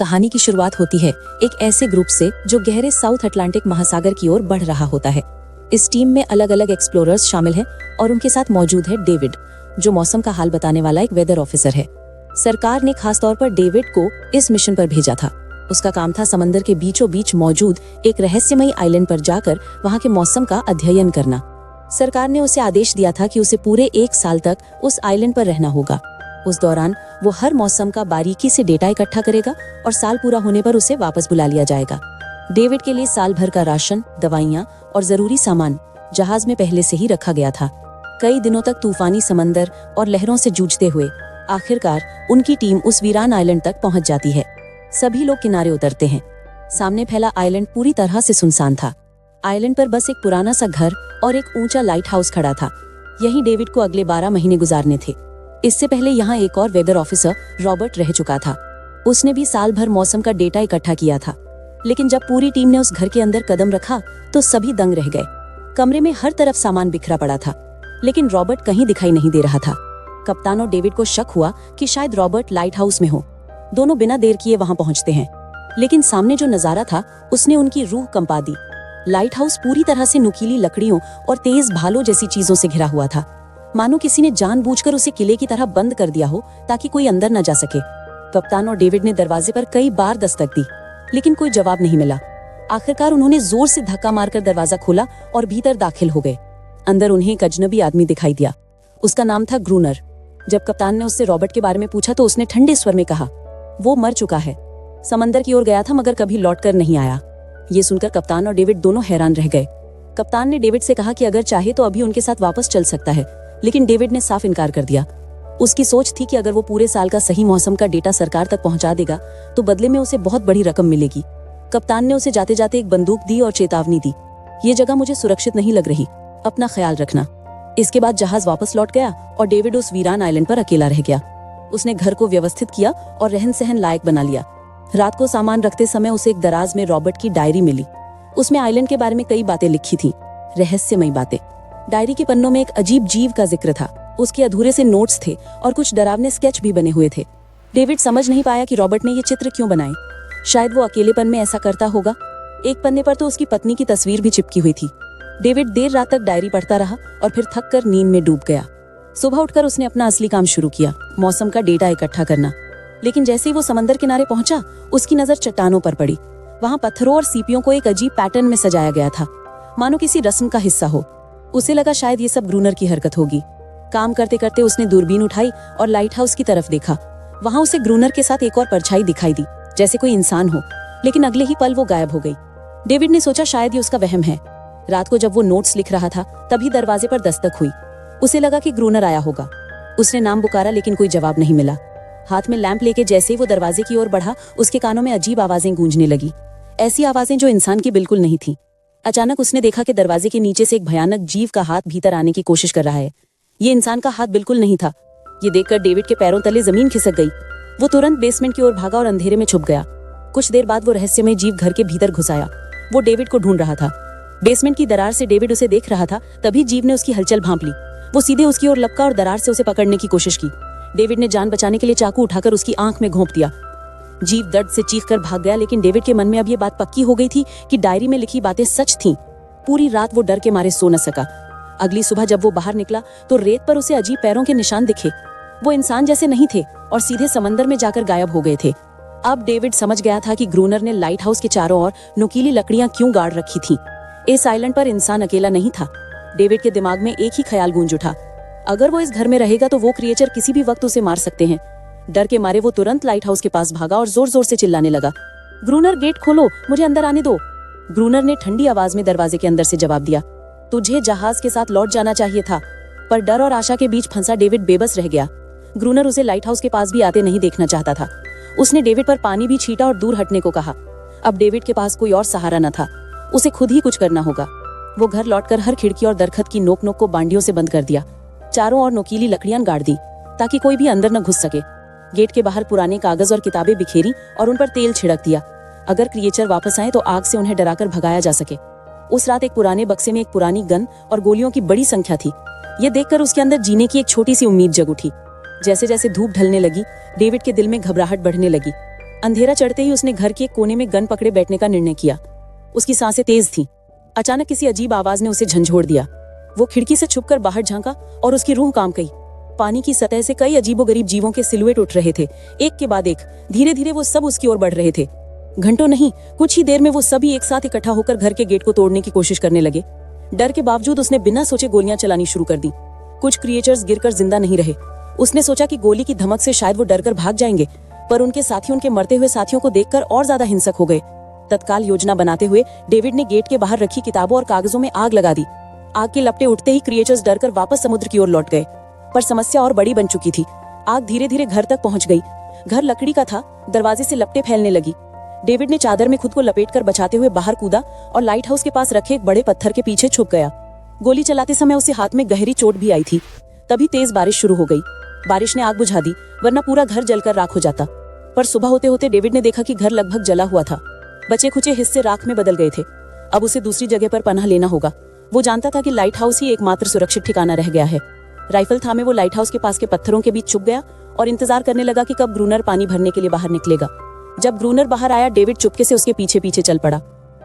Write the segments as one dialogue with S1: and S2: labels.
S1: कहानी की शुरुआत होती है एक ऐसे ग्रुप से जो गहरे साउथ अटलांटिक महासागर की ओर बढ़ रहा होता है। इस टीम में अलग अलग एक्सप्लोरर्स शामिल हैं और उनके साथ मौजूद है डेविड, जो मौसम का हाल बताने वाला एक वेदर ऑफिसर है। सरकार ने खास तौर पर डेविड को इस मिशन पर भेजा था। उसका काम था समंदर के बीचों बीच मौजूद एक रहस्यमयी आइलैंड पर जाकर वहाँ के मौसम का अध्ययन करना। सरकार ने उसे आदेश दिया था कि उसे पूरे 1 साल तक उस आइलैंड पर रहना होगा। उस दौरान वो हर मौसम का बारीकी से डेटा इकट्ठा करेगा और साल पूरा होने पर उसे वापस बुला लिया जाएगा। डेविड के लिए साल भर का राशन, दवाइयाँ और जरूरी सामान जहाज में पहले से ही रखा गया था। कई दिनों तक तूफानी समंदर और लहरों से जूझते हुए आखिरकार उनकी टीम उस वीरान आइलैंड तक पहुंच जाती है। सभी लोग किनारे उतरते हैं। सामने फैला आइलैंड पूरी तरह से सुनसान था। आइलैंड पर बस एक पुराना सा घर और एक ऊंचा लाइट हाउस खड़ा था। यहीं डेविड को अगले 12 महीने गुजारने थे। इससे पहले यहाँ एक और वेदर ऑफिसर रॉबर्ट रह चुका था। उसने भी साल भर मौसम का डेटा इकट्ठा किया था। लेकिन जब पूरी टीम ने उस घर के अंदर कदम रखा तो सभी दंग रह गए। कमरे में हर तरफ सामान बिखरा पड़ा था, लेकिन रॉबर्ट कहीं दिखाई नहीं दे रहा था। कप्तान और डेविड को शक हुआ कि शायद रॉबर्ट लाइट हाउस में हो। दोनों बिना देर किए वहां पहुंचते हैं, लेकिन सामने जो नजारा था उसने उनकी रूह कंपा दी। लाइट हाउस पूरी तरह से नुकीली लकड़ियों और तेज भालों जैसी चीजों से घिरा हुआ था, मानो किसी ने जानबूझकर उसे किले की तरह बंद कर दिया हो ताकि कोई अंदर न जा सके। कप्तान और डेविड ने दरवाजे पर कई बार दस्तक दी, लेकिन कोई जवाब नहीं मिला। आखिरकार उन्होंने जोर से धक्का मारकर दरवाजा खोला और भीतर दाखिल हो गए। अंदर उन्हें एक अजनबी आदमी दिखाई दिया। उसका नाम था ग्रूनर। जब कप्तान ने उससे रॉबर्ट के बारे में पूछा तो उसने ठंडे स्वर में कहा, वो मर चुका है। समंदर की ओर गया था मगर कभी लौटकर नहीं आया। ये सुनकर कप्तान और डेविड दोनों हैरान रह गए। कप्तान ने डेविड से कहा कि अगर चाहे तो अभी उनके साथ वापस चल सकता है, लेकिन डेविड ने साफ इनकार कर दिया। उसकी सोच थी कि अगर वो पूरे साल का सही मौसम का डेटा सरकार तक पहुंचा देगा तो बदले में उसे बहुत बड़ी रकम मिलेगी। कप्तान ने उसे जाते जाते एक बंदूक दी और चेतावनी दी, ये जगह मुझे सुरक्षित नहीं लग रही, अपना ख्याल रखना। इसके बाद जहाज वापस लौट गया और डेविड उस वीरान आइलैंड पर अकेला रह गया। उसने घर को व्यवस्थित किया और रहन सहन लायक बना लिया। रात को सामान रखते समय उसे एक दराज में रॉबर्ट की डायरी मिली। उसमें आइलैंड के बारे में कई बातें लिखी थी, रहस्यमयी बातें। डायरी के पन्नों में एक अजीब जीव का जिक्र था। उसके अधूरे से नोट्स थे और कुछ डरावने स्केच भी बने हुए थे। डेविड समझ नहीं पाया कि रॉबर्ट ने ये चित्र क्यों बनाए। शायद वो अकेलेपन में ऐसा करता होगा। एक पन्ने पर तो उसकी पत्नी की तस्वीर भी चिपकी हुई थी। डेविड देर रात तक डायरी पढ़ता रहा और फिर थक कर नींद में डूब गया। सुबह उठकर उसने अपना असली काम शुरू किया, मौसम का डेटा इकट्ठा करना। लेकिन जैसे ही वो समंदर किनारे पहुंचा, उसकी नजर चट्टानों पर पड़ी। वहां पत्थरों और सीपियों को एक अजीब पैटर्न में सजाया गया था, मानो किसी रस्म का हिस्सा हो। उसे लगा शायद ये सब ग्रूनर की हरकत होगी। काम करते करते उसने दूरबीन उठाई और लाइट हाउस की तरफ देखा। वहां उसे ग्रूनर के साथ एक और परछाई दिखाई दी, जैसे कोई इंसान हो, लेकिन अगले ही पल वो गायब हो गई। डेविड ने सोचा शायद ये उसका वहम है। रात को जब वो नोट्स लिख रहा था तभी दरवाजे पर दस्तक हुई। उसे लगा कि ग्रूनर आया होगा। उसने नाम पुकारा लेकिन कोई जवाब नहीं मिला। हाथ में लैंप लेके जैसे ही वो दरवाजे की ओर बढ़ा, उसके कानों में अजीब आवाजें गूंजने लगी, ऐसी आवाजें जो इंसान की बिल्कुल नहीं थी। अचानक उसने देखा कि दरवाजे के नीचे से एक भयानक जीव का हाथ भीतर आने की कोशिश कर रहा है। ये इंसान का हाथ बिल्कुल नहीं था। ये देखकर डेविड के पैरों तले जमीन खिसक गई। वो तुरंत बेसमेंट की ओर भागा और अंधेरे में छुप गया। कुछ देर बाद वो रहस्यमय जीव घर के भीतर घुस आया। वो डेविड को ढूंढ रहा था। बेसमेंट की दरार से डेविड उसे देख रहा था, तभी जीव ने उसकी हलचल भांप ली। वो सीधे उसकी ओर लपका और दरार से उसे पकड़ने की कोशिश की। डेविड ने जान बचाने के लिए चाकू उठाकर उसकी आंख में घोंप दिया। जीव दर्द से चीखकर भाग गया, लेकिन डेविड के मन में अब ये बात पक्की हो गई थी कि डायरी में लिखी बातें सच थीं। पूरी रात वो डर के मारे सो न सका। अगली सुबह जब वो बाहर निकला तो रेत पर उसे अजीब पैरों के निशान दिखे। वो इंसान जैसे नहीं थे और सीधे समंदर में जाकर गायब हो गए थे। अब डेविड समझ गया था कि ग्रूनर ने लाइट हाउस के चारों ओर नुकीली लकड़ियां क्यों गाड़ रखी थी। इस आइलैंड पर इंसान अकेला नहीं था। डेविड के दिमाग में एक ही ख्याल गूंज उठा, अगर वो इस घर में रहेगा तो वो क्रिएचर किसी भी वक्त उसे मार सकते हैं। डर के मारे वो तुरंत लाइट हाउस के पास भागा और जोर जोर से चिल्लाने लगा, ग्रूनर गेट खोलो, मुझे अंदर आने दो। ग्रूनर ने ठंडी आवाज में दरवाजे के अंदर से जवाब दिया, तुझे जहाज के साथ लौट जाना चाहिए था। पर डर और आशा के बीच फंसा डेविड बेबस रह गया। ग्रूनर उसे लाइट हाउस के पास भी आते नहीं देखना चाहता था। उसने डेविड पर पानी भी छीटा और दूर हटने को कहा। अब डेविड के पास कोई और सहारा न था, उसे खुद ही कुछ करना होगा। वो घर लौटकर हर खिड़की और दरखत की नोक नोक को बांडियों से बंद कर दिया। चारों ओर नुकीली लकड़ियां गाड़ दी ताकि कोई भी अंदर न घुस सके। गेट के बाहर पुराने कागज और किताबें बिखेरी और उन पर तेल छिड़क दिया। अगर क्रिएचर वापस आए तो आग से उन्हें डराकर भगाया जा सके। उस रात एक पुराने बक्से में एक पुरानी गन और गोलियों की बड़ी संख्या थी। ये देखकर उसके अंदर जीने की एक छोटी सी उम्मीद जग उठी। जैसे जैसे धूप ढलने लगी, डेविड के दिल में घबराहट बढ़ने लगी। अंधेरा चढ़ते ही उसने घर के एक कोने में गन पकड़े बैठने का निर्णय किया। उसकी सांसें तेज थीं। अचानक किसी अजीब आवाज ने उसे झंझोड़ दिया। वो खिड़की से छुपकर बाहर झांका और उसकी रूह कांप गई। पानी की सतह से कई अजीबोगरीब जीवों के सिलुएट उठ रहे थे, एक के बाद एक। धीरे धीरे वो सब उसकी ओर बढ़ रहे थे। घंटों नहीं, कुछ ही देर में वो सभी एक साथ इकट्ठा होकर घर के गेट को तोड़ने की कोशिश करने लगे। डर के बावजूद उसने बिना सोचे गोलियां चलानी शुरू कर दी। कुछ क्रिएचर्स गिरकर जिंदा नहीं रहे। उसने सोचा कि गोली की धमक से शायद वो डरकर भाग जाएंगे, पर उनके साथी उनके मरते हुए साथियों को देखकर और ज्यादा हिंसक हो गए। तत्काल योजना बनाते हुए डेविड ने गेट के बाहर रखी किताबों और कागजों में आग लगा दी। आग की लपटें उठते ही क्रिएचर्स डरकर वापस समुद्र की ओर लौट गए, पर समस्या और बड़ी बन चुकी थी। आग धीरे धीरे घर तक पहुंच गई। घर लकड़ी का था, दरवाजे से लपटें फैलने लगी। डेविड ने चादर में खुद को लपेटकर बचाते हुए बाहर कूदा और लाइट हाउस के पास रखे एक बड़े पत्थर के पीछे छुप गया। गोली चलाते समय उसे हाथ में गहरी चोट भी आई थी। तभी तेज बारिश शुरू हो गई। बारिश ने आग बुझा दी, वरना पूरा घर जलकर राख हो जाता। पर सुबह होते होते डेविड ने देखा कि घर लगभग जला हुआ था। बचे खुचे हिस्से राख में बदल गए थे। अब उसे दूसरी जगह पर पनाह लेना होगा। वो जानता था कि लाइट हाउस ही एकमात्र सुरक्षित ठिकाना रह गया है। राइफल थामे वो लाइट हाउस के पास के पत्थरों के बीच छुप गया और इंतजार करने लगा कि कब ग्रूनर पानी भरने के लिए बाहर निकलेगा। जब ग्रूनर बाहर आया, डेविड चुपके से उसके पीछे पीछे चल पड़ा।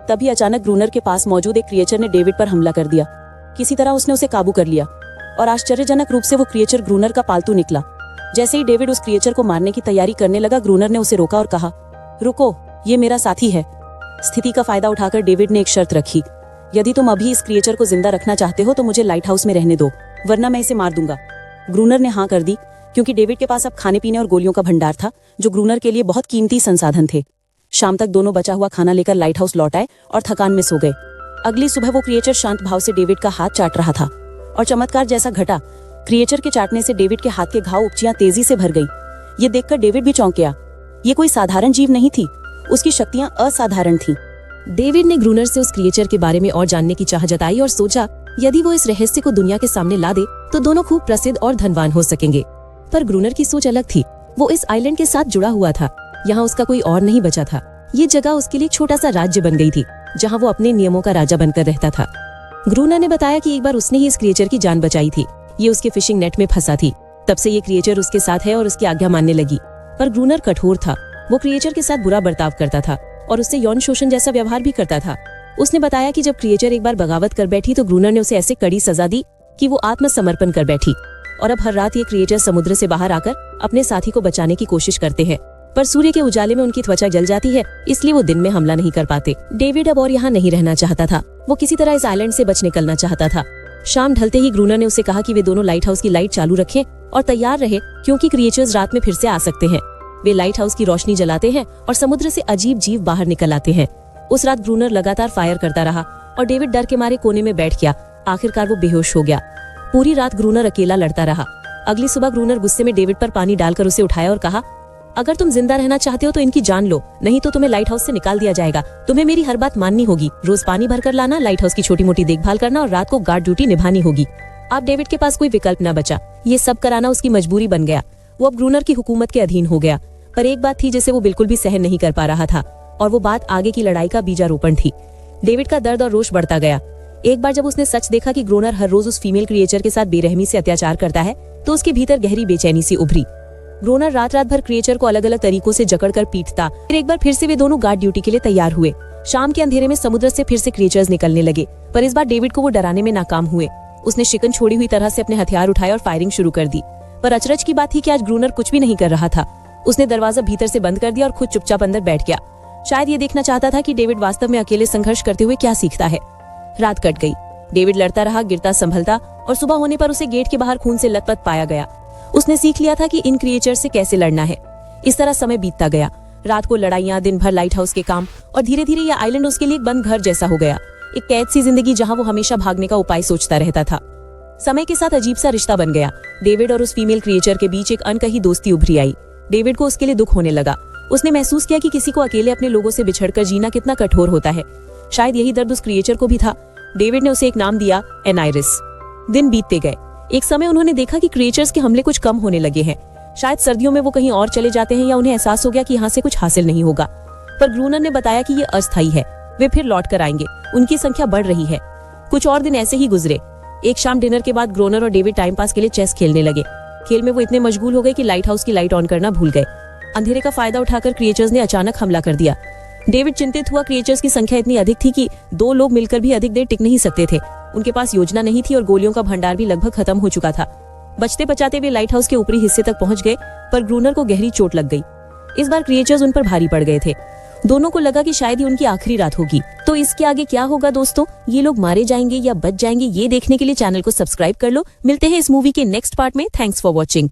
S1: तभी अचानक ग्रूनर के पास मौजूद एक क्रिएचर ने डेविड पर हमला कर दिया। किसी तरह उसने उसे काबू कर लिया और आश्चर्यजनक रूप से वो क्रिएचर ग्रूनर का पालतू निकला। जैसे ही डेविड उस क्रिएचर को मारने की तैयारी करने लगा, ग्रूनर ने उसे रोका और कहा, रुको, ये मेरा साथी है। स्थिति का फायदा उठाकर डेविड ने एक शर्त रखी, यदि तुम अभी इस क्रिएचर को जिंदा रखना चाहते हो तो मुझे लाइट हाउस में रहने दो, वरना मैं इसे मार दूंगा। ग्रूनर ने हाँ कर दी, क्योंकि डेविड के पास अब खाने पीने और गोलियों का भंडार था, जो ग्रूनर के लिए बहुत कीमती संसाधन थे। शाम तक दोनों बचा हुआ खाना लेकर लाइट हाउस लौट आए और थकान में सो गए। अगली सुबह वो क्रिएचर शांत भाव से डेविड का हाथ चाट रहा था और चमत्कार जैसा घटा। क्रिएचर के चाटने से डेविड के हाथ के घाव उपचियां तेजी से भर गई। ये देखकर डेविड भी चौंक गया। ये कोई साधारण जीव नहीं थी, उसकी शक्तियां असाधारण थीं।
S2: डेविड ने ग्रूनर से उस क्रिएचर के बारे में और जानने की चाह जताई और सोचा, यदि वो इस रहस्य को दुनिया के सामने ला दे तो दोनों खूब प्रसिद्ध और धनवान हो सकेंगे। पर ग्रूनर की सोच अलग थी। वो इस आइलैंड के साथ जुड़ा हुआ था। यहाँ उसका कोई और नहीं बचा था। ये जगह उसके लिए छोटा सा राज्य बन गई थी, जहाँ वो अपने नियमों का राजा बनकर रहता था। ग्रूनर ने बताया कि एक बार उसने ही इस क्रिएचर की जान बचाई थी। ये उसके फिशिंग नेट में फंसा थी। तब से ये क्रिएचर उसके साथ है और उसकी आज्ञा मानने लगी। पर ग्रूनर कठोर था। वो क्रिएचर के साथ बुरा बर्ताव करता था और उससे यौन शोषण जैसा व्यवहार भी करता था। उसने बताया कि जब क्रिएचर एक बार बगावत कर बैठी तो ग्रूनर ने उसे ऐसे कड़ी सजा दी कि वो आत्मसमर्पण कर बैठी। और अब हर रात ये क्रिएचर समुद्र से बाहर आकर अपने साथी को बचाने की कोशिश करते हैं, पर सूर्य के उजाले में उनकी त्वचा जल जाती है, इसलिए वो दिन में हमला नहीं कर पाते। डेविड अब और यहाँ नहीं रहना चाहता था। वो किसी तरह इस आइलैंड से बच निकलना चाहता था। शाम ढलते ही ग्रूनर ने उसे कहा कि वे दोनों लाइट हाउस की लाइट चालू रखें और तैयार रहे, क्योंकि क्रिएचर्स रात में फिर से आ सकते हैं। वे लाइट हाउस की रोशनी जलाते हैं और समुद्र से अजीब जीव बाहर निकल आते हैं। उस रात ग्रूनर लगातार फायर करता रहा और डेविड डर के मारे कोने में बैठ गया। आखिरकार वो बेहोश हो गया। पूरी रात ग्रूनर अकेला लड़ता रहा। अगली सुबह ग्रूनर गुस्से में डेविड पर पानी डालकर उसे उठाया और कहा, अगर तुम जिंदा रहना चाहते हो तो इनकी जान लो, नहीं तो तुम्हें लाइट हाउस से निकाल दिया जाएगा। तुम्हें मेरी हर बात माननी होगी। रोज पानी भरकर लाना, लाइट हाउस की छोटी मोटी देखभाल करना और रात को गार्ड ड्यूटी निभानी होगी। अब डेविड के पास कोई विकल्प न बचा। ये सब कराना उसकी मजबूरी बन गया। वो अब ग्रूनर की हुकूमत के अधीन हो गया। पर एक बात थी जिसे वो बिल्कुल भी सहन नहीं कर पा रहा था, और वो बात आगे की लड़ाई का बीजारोपण थी। डेविड का दर्द और रोष बढ़ता गया। एक बार जब उसने सच देखा कि ग्रूनर हर रोज उस फीमेल क्रिएचर के साथ बेरहमी से अत्याचार करता है, तो उसके भीतर गहरी बेचैनी सी उभरी। ग्रूनर रात रात भर क्रिएचर को अलग अलग तरीकों से जकड़कर पीटता। फिर एक बार फिर से वे दोनों गार्ड ड्यूटी के लिए तैयार हुए। शाम के अंधेरे में समुद्र से फिर से क्रिएचर्स निकलने लगे, पर इस बार डेविड को वो डराने में नाकाम हुए। उसने शिकन छोड़ी हुई तरह से अपने हथियार उठाए और फायरिंग शुरू कर दी। पर अचरज की बात थी कि आज ग्रूनर कुछ भी नहीं कर रहा था। उसने दरवाजा भीतर से बंद कर दिया और खुद चुपचाप अंदर बैठ गया। शायद ये देखना चाहता था कि डेविड वास्तव में अकेले संघर्ष करते हुए क्या सीखता है। रात कट गई। डेविड लड़ता रहा, गिरता संभलता, और सुबह होने पर उसे गेट के बाहर खून से लथपथ पाया गया। उसने सीख लिया था कि इन क्रिएचर से कैसे लड़ना है। इस तरह समय बीतता गया। रात को लड़ाइयां, दिन भर लाइट हाउस के काम, और धीरे धीरे यह आइलैंड उसके लिए एक बंद घर जैसा हो गया। एक कैद सी जिंदगी जहां वो हमेशा भागने का उपाय सोचता रहता था। समय के साथ अजीब सा रिश्ता बन गया। डेविड और उस फीमेल क्रिएचर के बीच एक अनकही दोस्ती उभरी आई। डेविड को उसके लिए दुख होने लगा। उसने महसूस किया कि किसी को अकेले अपने लोगों से बिछड़कर जीना कितना कठोर होता है। शायद यही दर्द उस क्रिएचर को भी था। डेविड ने उसे एक नाम दिया, एनाइरिस। दिन बीतते गए। एक समय उन्होंने देखा कि क्रिएचर्स के हमले कुछ कम होने लगे हैं। शायद सर्दियों में वो कहीं और चले जाते हैं, या उन्हें एहसास हो गया कि यहाँ से कुछ हासिल नहीं होगा। पर ग्रूनर ने बताया कि ये अस्थायी है, वे फिर लौट कर आएंगे। उनकी संख्या बढ़ रही है। कुछ और दिन ऐसे ही गुजरे। एक शाम डिनर के बाद ग्रूनर और डेविड टाइम पास के लिए चेस खेलने लगे। खेल में वो इतने मशगूल हो गए कि लाइट हाउस की लाइट ऑन करना भूल गए। अंधेरे का फायदा उठाकर क्रिएचर्स ने अचानक हमला कर दिया। डेविड चिंतित हुआ। क्रिएचर्स की संख्या इतनी अधिक थी कि 2 लोग मिलकर भी अधिक देर टिक नहीं सकते थे। उनके पास योजना नहीं थी और गोलियों का भंडार भी लगभग खत्म हो चुका था। बचते बचाते वे लाइट हाउस के ऊपरी हिस्से तक पहुंच गए, पर ग्रूनर को गहरी चोट लग गई। इस बार क्रिएचर्स उन पर भारी पड़ गए थे। दोनों को लगा कि शायद ही उनकी आखिरी रात होगी। तो इसके आगे क्या होगा दोस्तों? ये लोग मारे जाएंगे या बच जाएंगे? ये देखने के लिए चैनल को सब्सक्राइब कर लो। मिलते हैं इस मूवी के नेक्स्ट पार्ट में। Thanks for watching.